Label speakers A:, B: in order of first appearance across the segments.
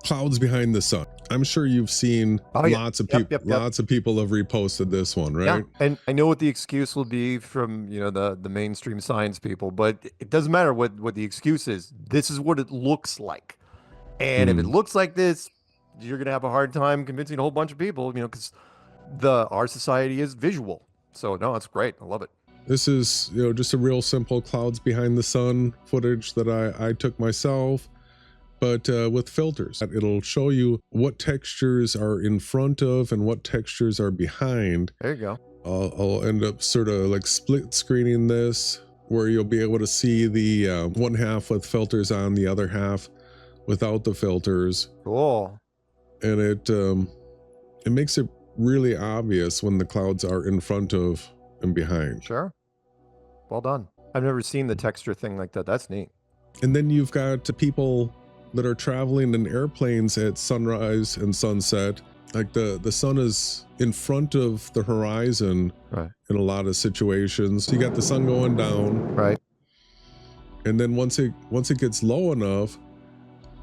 A: clouds behind the sun. I'm sure you've seen lots of people. Lots of people have reposted this one, right?
B: Yeah, and I know what the excuse will be from the mainstream science people, but it doesn't matter what the excuse is. This is what it looks like, and if it looks like this, you're gonna have a hard time convincing a whole bunch of people. Because our society is visual. So no, it's great. I love it.
A: This is just a real simple clouds behind the sun footage that I took myself, but with filters. It'll show you what textures are in front of and what textures are behind.
B: There you go.
A: I'll end up sort of like split screening this, where you'll be able to see the one half with filters on, the other half without the filters.
B: Cool.
A: And it makes it really obvious when the clouds are in front of and behind.
B: Sure. Well done. I've never seen the texture thing like that. That's neat.
A: And then you've got people that are traveling in airplanes at sunrise and sunset. Like the sun is in front of the horizon,
B: right,
A: in a lot of situations. You got the sun going down,
B: right,
A: and then once it gets low enough,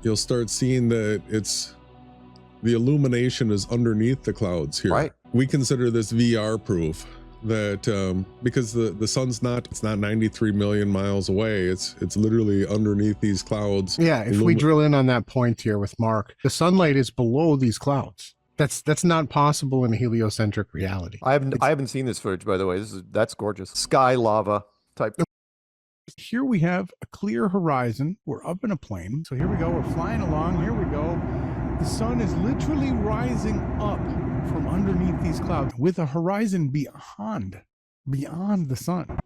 A: you'll start seeing that the illumination is underneath the clouds here.
B: Right.
A: We consider this VR proof that because the sun's it's not 93 million miles away. It's literally underneath these clouds.
C: Yeah, if we drill in on that point here with Mark, the sunlight is below these clouds. That's not possible in a heliocentric reality.
B: I haven't seen this footage, by the way. That's gorgeous. Sky lava type.
D: Here we have a clear horizon. We're up in a plane. So here we go. We're flying along. Here we go. The sun is literally rising up from underneath these clouds with a horizon beyond the sun.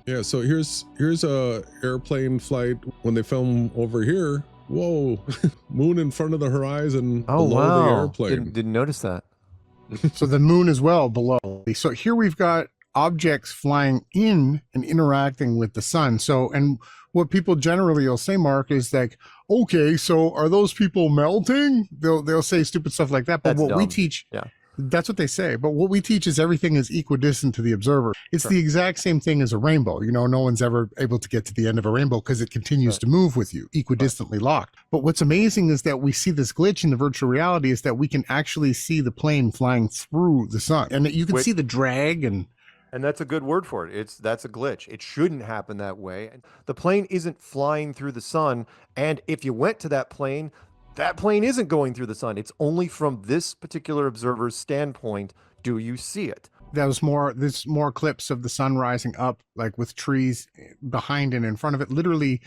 A: Yeah, so here's a airplane flight when they film over here. Whoa, moon in front of the horizon below the airplane.
B: Didn't notice that.
C: So the moon as well below. So here we've got objects flying in and interacting with the sun. So, and what people generally will say, Mark, is like, okay, so are those people melting? They'll say stupid stuff like that. But
B: That's
C: what
B: dumb.
C: we teach,
B: yeah,
C: that's what they say. But what we teach is everything is equidistant to the observer. It's the exact same thing as a rainbow. No one's ever able to get to the end of a rainbow because it continues to move with you, equidistantly locked. But what's amazing is that we see this glitch in the virtual reality is that we can actually see the plane flying through the sun. And you can see the drag
B: and that's a good word for it. That's a glitch. It shouldn't happen that way. The plane isn't flying through the sun. And if you went to that plane isn't going through the sun. It's only from this particular observer's standpoint do you see it.
C: There's more clips of the sun rising up, like with trees behind and in front of it, literally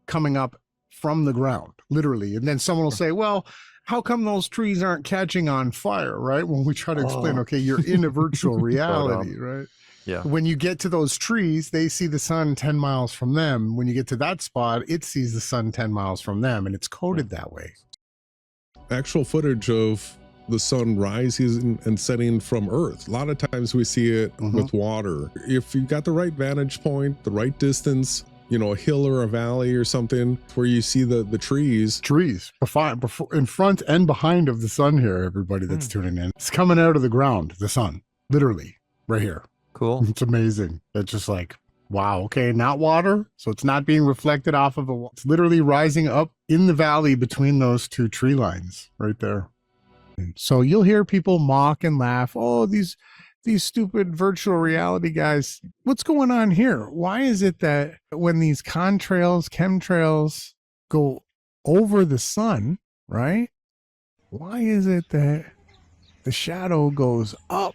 C: coming up from the ground, literally. And then someone will say, well, how come those trees aren't catching on fire, right? When we try to explain, okay, you're in a virtual reality, right?
B: Yeah.
C: When you get to those trees, they see the sun 10 miles from them. When you get to that spot, it sees the sun 10 miles from them, and it's coded that way.
A: Actual footage of the sun rising and setting from Earth. A lot of times we see it with water. If you got the right vantage point, the right distance, a hill or a valley or something where you see the trees.
C: Trees before, in front and behind of the sun here, everybody that's tuning in. It's coming out of the ground, the sun, literally, right here.
B: Cool.
C: It's amazing. It's just like, wow, okay, not water. So it's not being reflected off of it's literally rising up in the valley between those two tree lines right there. So you'll hear people mock and laugh. Oh, these stupid virtual reality guys. What's going on here? Why is it that when these chemtrails go over the sun, right? Why is it that the shadow goes up?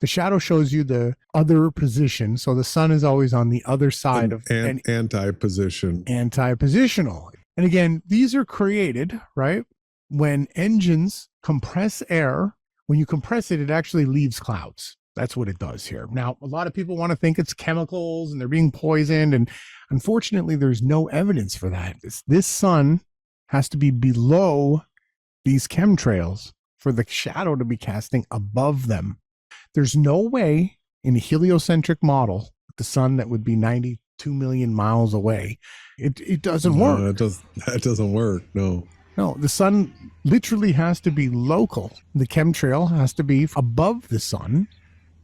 C: The shadow shows you the other position. So the sun is always on the other side of
A: anti-position.
C: Anti-positional. And again, these are created, right? When engines compress air, when you compress it, it actually leaves clouds. That's what it does here. Now, a lot of people want to think it's chemicals and they're being poisoned. And unfortunately, there's no evidence for that. This sun has to be below these chemtrails for the shadow to be casting above them. There's no way in a heliocentric model, with the sun that would be 92 million miles away, it doesn't work.
A: That doesn't work, no.
C: No, the sun literally has to be local. The chemtrail has to be above the sun,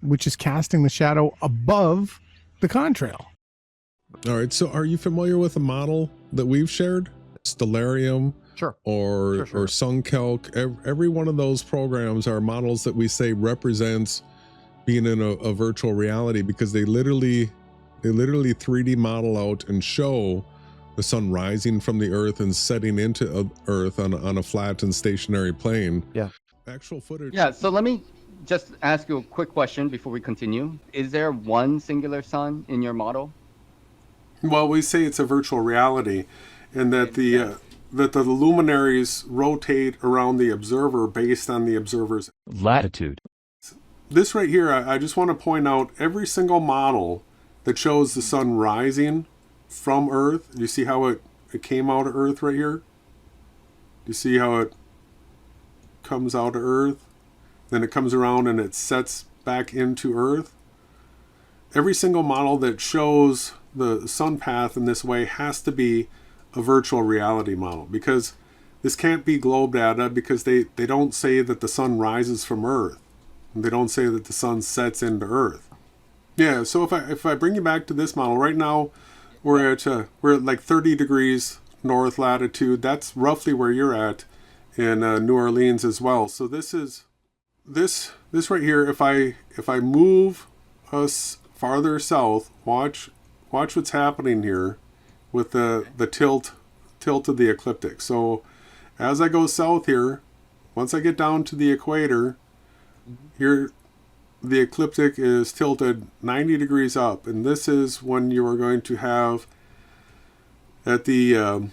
C: which is casting the shadow above the contrail.
A: All right, so are you familiar with a model that we've shared? Stellarium,
B: Sure.
A: or Suncalc. Every one of those programs are models that we say represents being in a virtual reality, because they literally 3D model out and show the sun rising from the earth and setting into earth on a flat and stationary plane.
B: Yeah.
A: Actual footage.
E: Yeah, so let me just ask you a quick question before we continue. Is there one singular sun in your model?
F: Well, we say it's a virtual reality, and that that the luminaries rotate around the observer based on the observer's
G: latitude.
F: This right here, I just want to point out every single model that shows the sun rising from Earth. Do you see how it came out of Earth right here? Do you see how it comes out of Earth? Then it comes around and it sets back into Earth. Every single model that shows the sun path in this way has to be a virtual reality model, because this can't be globe data, because they don't say that the sun rises from Earth. They don't say that the sun sets into Earth. Yeah, so if I bring you back to this model right now, we're at like 30 degrees north latitude. That's roughly where you're at in New Orleans as well. So this is this right here. If I move us farther south, watch what's happening here with the tilt of the ecliptic. So as I go south here, once I get down to the equator, here the ecliptic is tilted 90 degrees up, and this is when you are going to have at the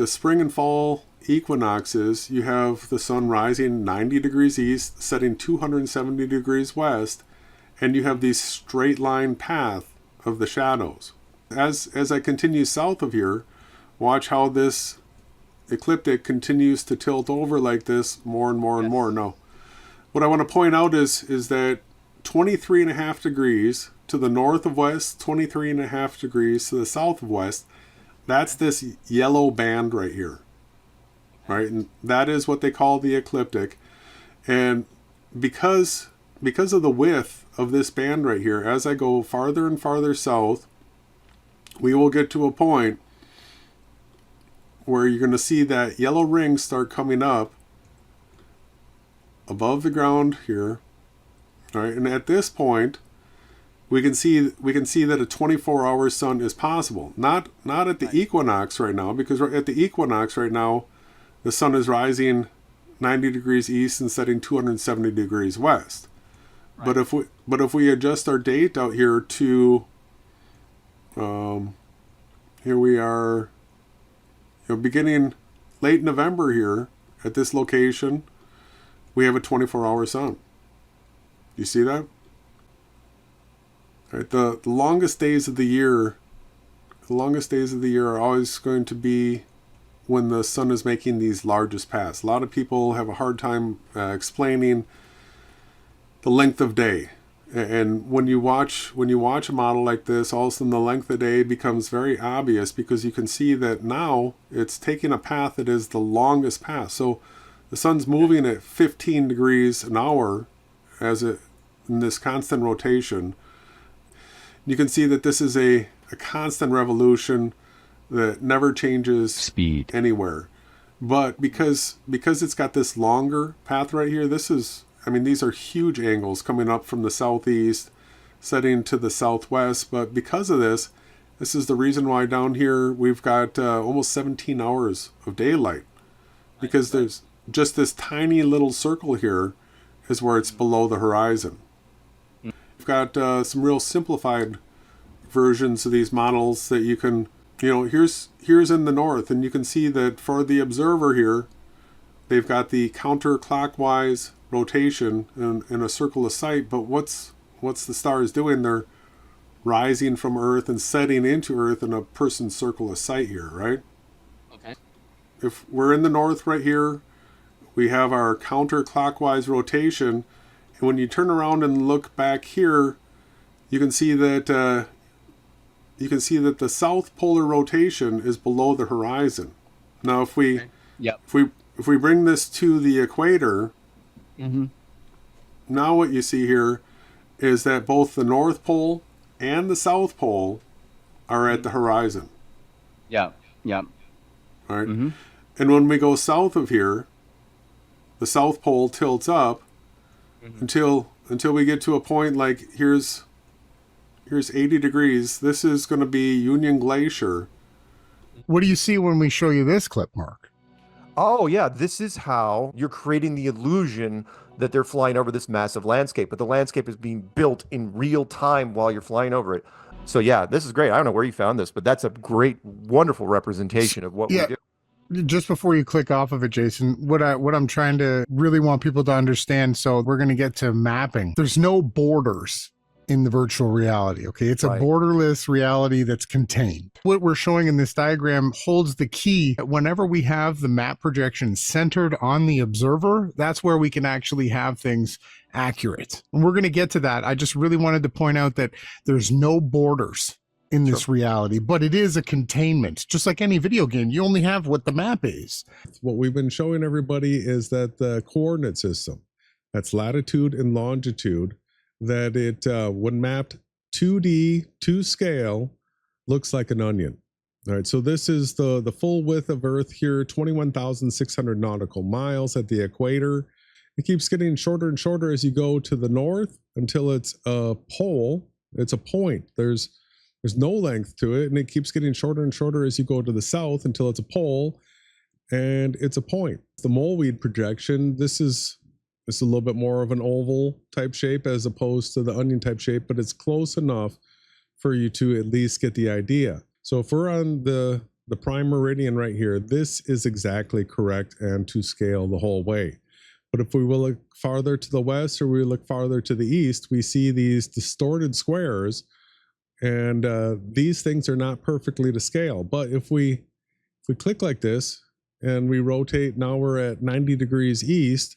F: spring and fall equinoxes, you have the sun rising 90 degrees east, setting 270 degrees west, and you have the straight line path of the shadows. As I continue south of here, watch how this ecliptic continues to tilt over like this more and more and more. Now, what I want to point out is that 23.5 degrees to the north of west, 23.5 degrees to the south of west, that's this yellow band right here. Right? And that is what they call the ecliptic. And because of the width of this band right here, as I go farther and farther south, we will get to a point where you're going to see that yellow ring start coming up above the ground here. All right, and at this point, we can see that a 24-hour sun is possible. Not at the equinox right now, because at the equinox right now, the sun is rising 90 degrees east and setting 270 degrees west. Right. But if we adjust our date out here to here we are, beginning late November here at this location, we have a 24-hour sun. You see that? All right, the longest days of the year are always going to be when the sun is making these largest paths. A lot of people have a hard time explaining the length of day. And when you watch a model like this, all of a sudden the length of day becomes very obvious, because you can see that now it's taking a path that is the longest path. So the sun's moving at 15 degrees an hour in this constant rotation. You can see that this is a constant revolution that never changes
G: speed
F: anywhere. But because it's got this longer path right here, these are huge angles coming up from the southeast, setting to the southwest. But because of this is the reason why down here we've got almost 17 hours of daylight. Because there's just this tiny little circle here is where it's below the horizon. We've got some real simplified versions of these models that you can, here's in the north, and you can see that for the observer here, they've got the counterclockwise rotation in a circle of sight. But what's the stars doing? They're rising from Earth and setting into Earth in a person's circle of sight here, right?
E: Okay.
F: If we're in the north right here, we have our counterclockwise rotation, and when you turn around and look back here, you can see that the south polar rotation is below the horizon. Now, if we bring this to the equator, now what you see here is that both the North Pole and the South Pole are at the horizon.
E: Yeah.
F: All right. And when we go south of here, the South Pole tilts up until we get to a point like here's 80 degrees. This is going to be Union Glacier.
C: What do you see when we show you this clip, Mark?
B: Oh, yeah. This is how you're creating the illusion that they're flying over this massive landscape. But the landscape is being built in real time while you're flying over it. So, yeah, this is great. I don't know where you found this, but that's a great, wonderful representation of what we do.
C: Just before you click off of it, Jason, what I'm trying to really want people to understand, so we're going to get to mapping. There's no borders in the virtual reality, okay? It's a borderless reality that's contained. What we're showing in this diagram holds the key. Whenever we have the map projection centered on the observer, that's where we can actually have things accurate. And we're going to get to that. I just really wanted to point out that there's no borders in this reality, but it is a containment. Just like any video game, you only have what the map is.
A: What we've been showing everybody is that the coordinate system, that's latitude and longitude, that it, when mapped 2D to scale, looks like an onion. All right, so this is the full width of Earth here, 21,600 nautical miles at the equator. It keeps getting shorter and shorter as you go to the north until it's a pole. It's a point. There's no length to it, and it keeps getting shorter and shorter as you go to the south until it's a pole, and it's a point. The moleweed projection, this is a little bit more of an oval type shape as opposed to the onion type shape, but it's close enough for you to at least get the idea. So if we're on the prime meridian right here, this is exactly correct and to scale the whole way. But if we will look farther to the west or we look farther to the east, we see these distorted squares, and these things are not perfectly to scale. But if we click like this and we rotate, now we're at 90 degrees east.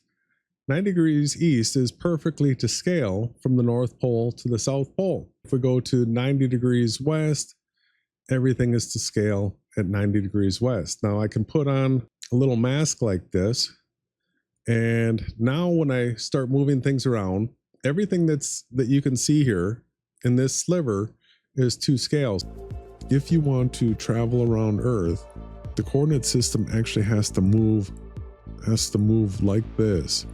A: 90 degrees east is perfectly to scale from the North Pole to the South Pole. If we go to 90 degrees west, everything is to scale at 90 degrees west. Now I can put on a little mask like this, and now when I start moving things around, everything that you can see here in this sliver is to scale. If you want to travel around Earth, the coordinate system actually has to move like this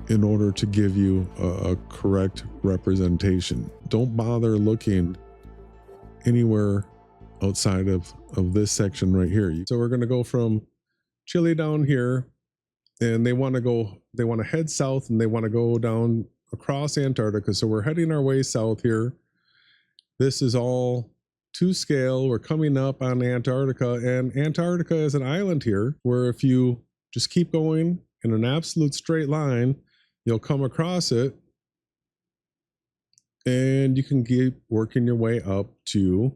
A: in order to give you a correct representation. Don't bother looking anywhere outside of this section right here. So we're going to go from Chile down here, and they want to head south, and they want to go down across Antarctica. So we're heading our way south here. This is all to scale. We're coming up on Antarctica, and Antarctica is an island here where if you just keep going in an absolute straight line, you'll come across it, and you can keep working your way up to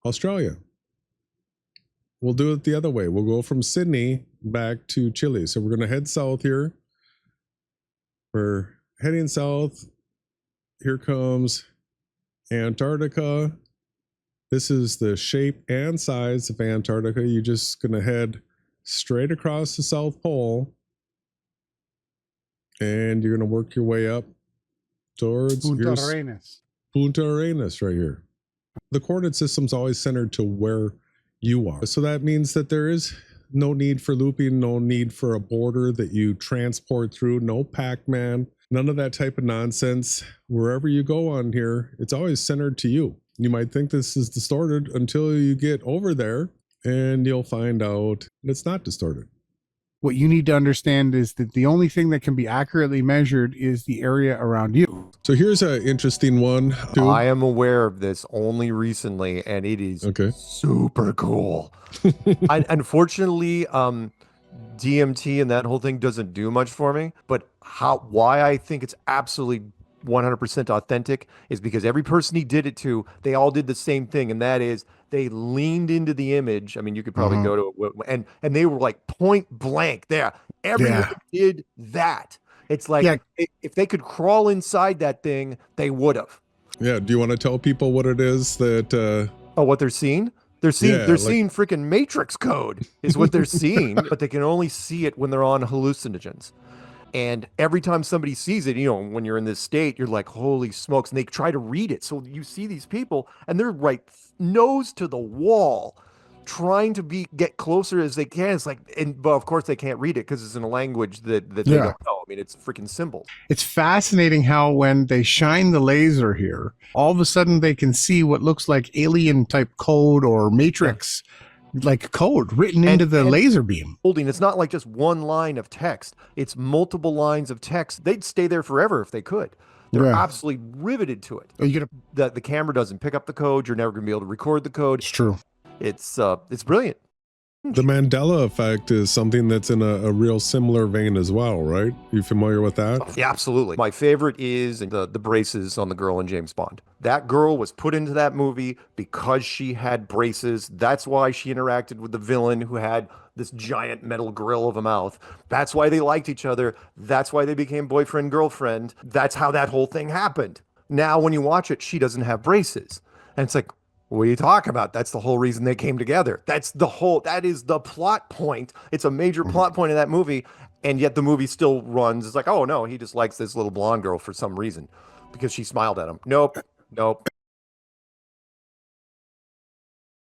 A: Australia. We'll do it the other way. We'll go from Sydney back to Chile. So we're going to head south here. We're heading south. Here comes Antarctica. This is the shape and size of Antarctica. You're just going to head straight across the South Pole, and you're going to work your way up towards Punta Arenas right here. The coordinate system's always centered to where you are. So that means that there is no need for looping, no need for a border that you transport through, no Pac-Man, none of that type of nonsense. Wherever you go on here, it's always centered to you. You might think this is distorted until you get over there, and you'll find out it's not distorted.
C: What you need to understand is that the only thing that can be accurately measured is the area around you.
A: So here's an interesting one, too.
B: I am aware of this only recently, and it is super cool. Unfortunately, DMT and that whole thing doesn't do much for me, but why I think it's absolutely 100% authentic is because every person he did it to, they all did the same thing, and that is they leaned into the image. I mean, you could probably go to it, and they were like point blank there. Everyone did that. It's like if they could crawl inside that thing, they would have.
A: Yeah. Do you want to tell people what it is that?
B: What they're seeing? They're seeing freaking Matrix code is what they're seeing, but they can only see it when they're on hallucinogens. And every time somebody sees it, when you're in this state, you're like, holy smokes. And they try to read it. So you see these people and they're right nose to the wall, trying to get closer as they can. It's like, but of course they can't read it because it's in a language that they
C: Yeah.
B: don't know. I mean, it's freaking symbols.
C: It's fascinating how when they shine the laser here, all of a sudden they can see what looks like alien type code or matrix like code written into the laser beam.
B: It's not like just one line of text. It's multiple lines of text. They'd stay there forever if they could. They're absolutely riveted to it.
C: Oh, you get
B: The camera doesn't pick up the code. You're never going to be able to record the code.
C: It's true.
B: It's brilliant.
A: The Mandela effect is something that's in a real similar vein as well, right? You familiar with that?
B: Yeah, absolutely. My favorite is the braces on the girl in James Bond. That girl was put into that movie because she had braces. That's why she interacted with the villain who had this giant metal grill of a mouth. That's why they liked each other. That's why they became boyfriend, girlfriend. That's how that whole thing happened. Now, when you watch it, she doesn't have braces. And it's like, what are you talking about? That's the whole reason they came together. That is the plot point. It's a major plot point in that movie. And yet the movie still runs. It's like, oh no, he just likes this little blonde girl for some reason because she smiled at him. Nope.